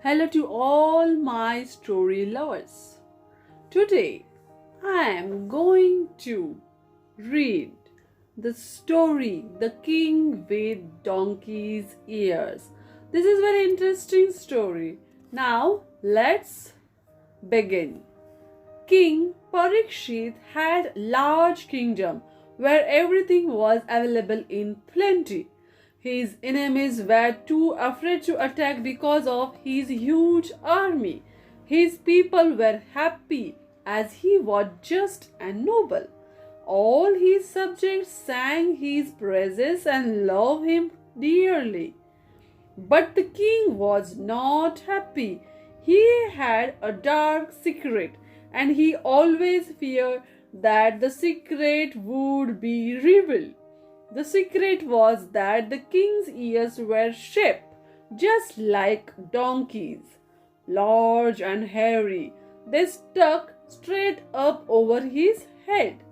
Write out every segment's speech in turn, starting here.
Hello to all my story lovers. Today I am going to read the story The King with Donkey's Ears. This is a very interesting story. Now let's begin. King Parikshit had large kingdom where everything was available in plenty. His enemies were too afraid to attack because of his huge army. His people were happy as he was just and noble. All his subjects sang his praises and loved him dearly. But the king was not happy. He had a dark secret, and he always feared that the secret would be revealed. The secret was that the king's ears were shaped just like donkeys, large and hairy. They stuck straight up over his head.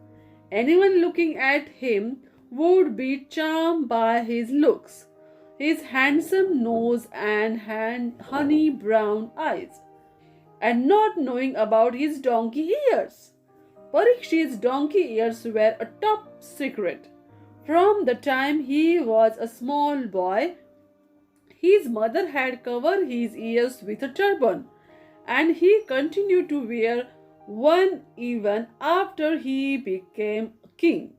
Anyone looking at him would be charmed by his looks, his handsome nose and honey brown eyes, and not knowing about his donkey ears. Parikshit's donkey ears were a top secret. From the time he was a small boy, his mother had covered his ears with a turban, and he continued to wear one even after he became king.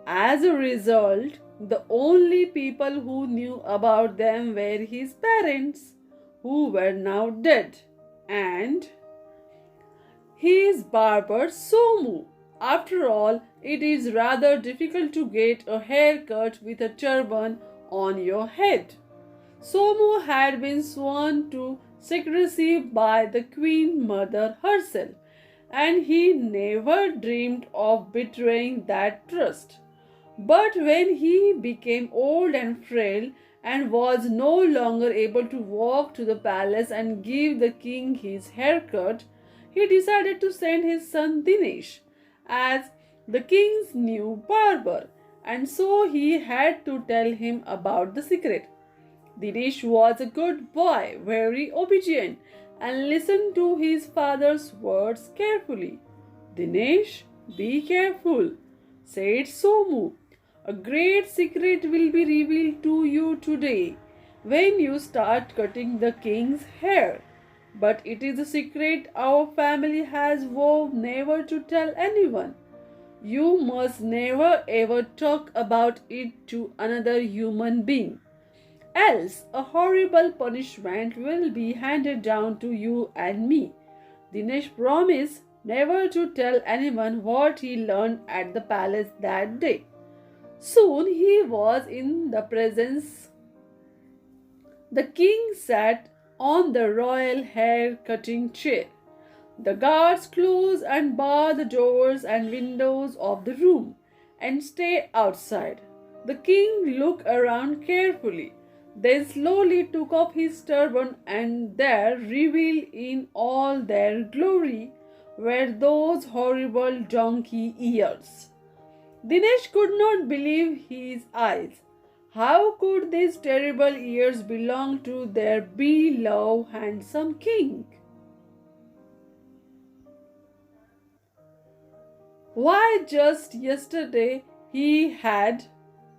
As a result, the only people who knew about them were his parents, who were now dead, and his barber Somu. After all, it is rather difficult to get a haircut with a turban on your head. Somu had been sworn to secrecy by the Queen Mother herself, and he never dreamed of betraying that trust. But when he became old and frail and was no longer able to walk to the palace and give the king his haircut, he decided to send his son Dinesh as the king's new barber, and so he had to tell him about the secret. Dinesh was a good boy, very obedient, and listened to his father's words carefully. Dinesh, be careful, said Somu. A great secret will be revealed to you today when you start cutting the king's hair. But it is a secret our family has vowed never to tell anyone. You must never ever talk about it to another human being. Else, a horrible punishment will be handed down to you and me. Dinesh promised never to tell anyone what he learned at the palace that day. Soon he was in the presence. The king sat on the royal hair cutting chair. The guards closed and barred the doors and windows of the room and stayed outside. The king looked around carefully, then slowly took off his turban, and there, revealed in all their glory, were those horrible donkey ears. Dinesh could not believe his eyes. How could these terrible ears belong to their beloved handsome king? Why, just yesterday he had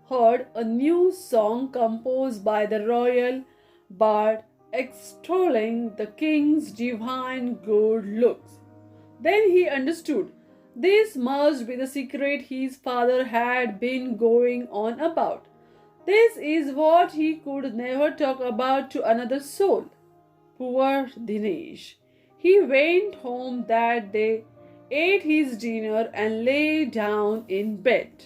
heard a new song composed by the royal bard extolling the king's divine good looks. Then he understood this must be the secret his father had been going on about. This is what he could never talk about to another soul. Poor Dinesh. He went home that day, ate his dinner, and lay down in bed.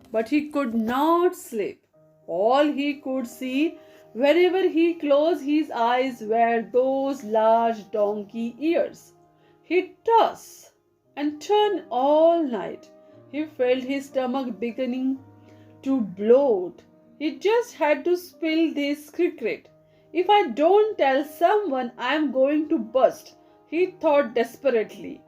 But he could not sleep. All he could see whenever he closed his eyes were those large donkey ears. He tossed and turned all night. He felt his stomach beginning to bloat. He just had to spill this secret. If I don't tell someone, I am going to burst, he thought desperately.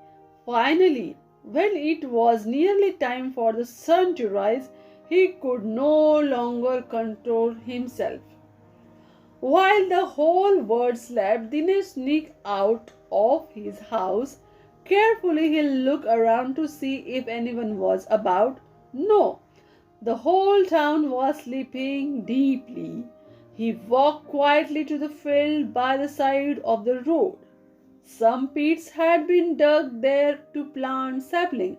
Finally, when it was nearly time for the sun to rise, he could no longer control himself. While the whole world slept, Dinesh sneaked out of his house. Carefully, he looked around to see if anyone was about. No, the whole town was sleeping deeply. He walked quietly to the field by the side of the road. Some pits had been dug there to plant sapling.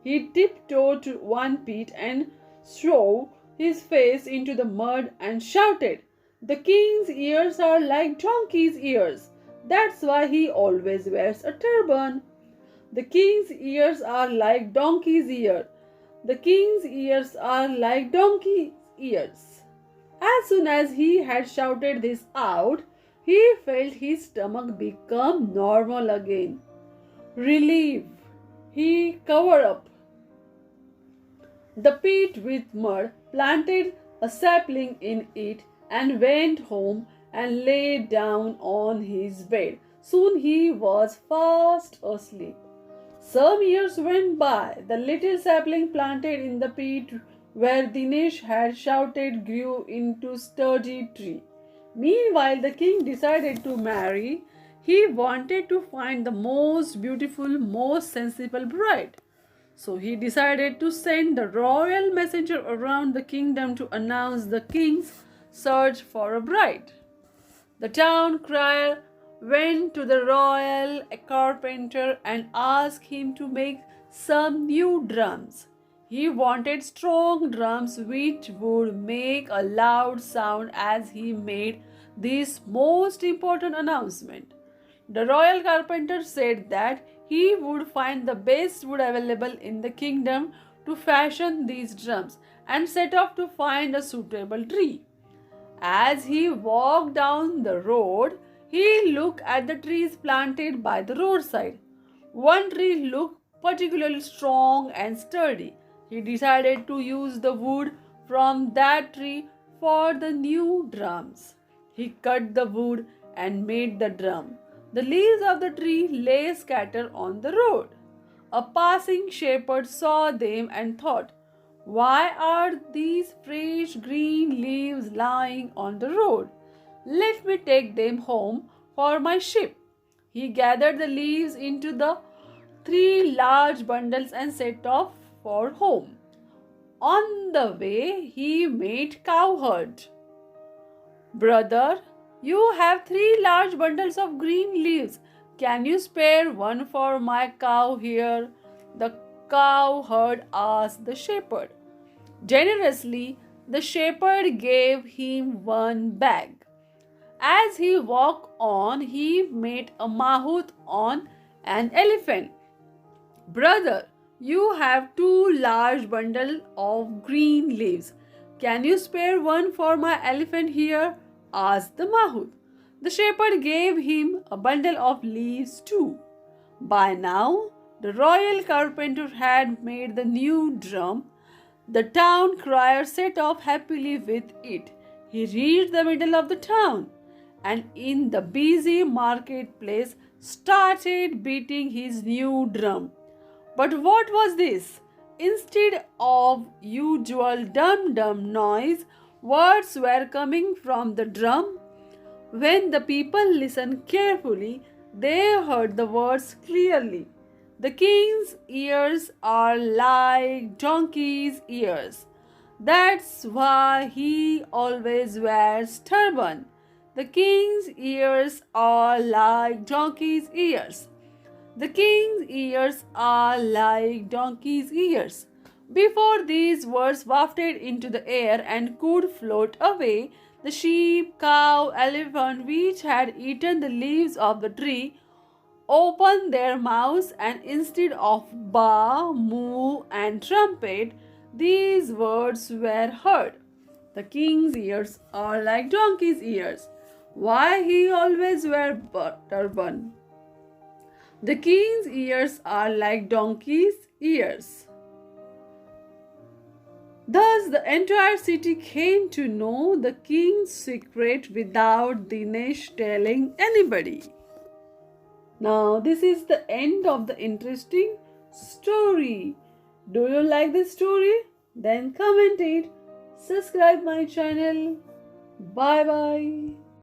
He tiptoed to one pit and threw his face into the mud and shouted, "The king's ears are like donkey's ears. That's why he always wears a turban. The king's ears are like donkey's ears. The king's ears are like donkey's ears." As soon as he had shouted this out, he felt his stomach become normal again. Relieved, he covered up the pit with mud, planted a sapling in it, and went home and lay down on his bed. Soon he was fast asleep. Some years went by. The little sapling planted in the pit where Dinesh had shouted grew into a sturdy tree. Meanwhile, the king decided to marry. He wanted to find the most beautiful, most sensible bride. So he decided to send the royal messenger around the kingdom to announce the king's search for a bride. The town crier went to the royal carpenter and asked him to make some new drums. He wanted strong drums which would make a loud sound as he made this most important announcement. The royal carpenter said that he would find the best wood available in the kingdom to fashion these drums and set off to find a suitable tree. As he walked down the road, he looked at the trees planted by the roadside. One tree looked particularly strong and sturdy. He decided to use the wood from that tree for the new drums. He cut the wood and made the drum. The leaves of the tree lay scattered on the road. A passing shepherd saw them and thought, "Why are these fresh green leaves lying on the road? Let me take them home for my sheep." He gathered the leaves into the 3 large bundles and set off for home. On the way, he met Cowherd. "Brother, you have 3 large bundles of green leaves. Can you spare one for my cow here?" The cowherd asked the shepherd. Generously, the shepherd gave him one bag. As he walked on, he met a mahout on an elephant. "Brother, you have 2 large bundles of green leaves. Can you spare one for my elephant here?" asked the mahout. The shepherd gave him a bundle of leaves too. By now, the royal carpenter had made the new drum. The town crier set off happily with it. He reached the middle of the town and in the busy marketplace started beating his new drum. But what was this? Instead of usual dum-dum noise, words were coming from the drum. When the people listened carefully, they heard the words clearly. "The king's ears are like donkey's ears. That's why he always wears turban. The king's ears are like donkey's ears. The king's ears are like donkey's ears." Before these words wafted into the air and could float away, the sheep, cow, elephant, which had eaten the leaves of the tree, opened their mouths, and instead of baa, moo, and trumpet, these words were heard. "The king's ears are like donkey's ears. Why he always wear turban? The king's ears are like donkey's ears." Thus, the entire city came to know the king's secret without Dinesh telling anybody. Now, this is the end of the interesting story. Do you like this story? Then comment it. Subscribe my channel. Bye bye.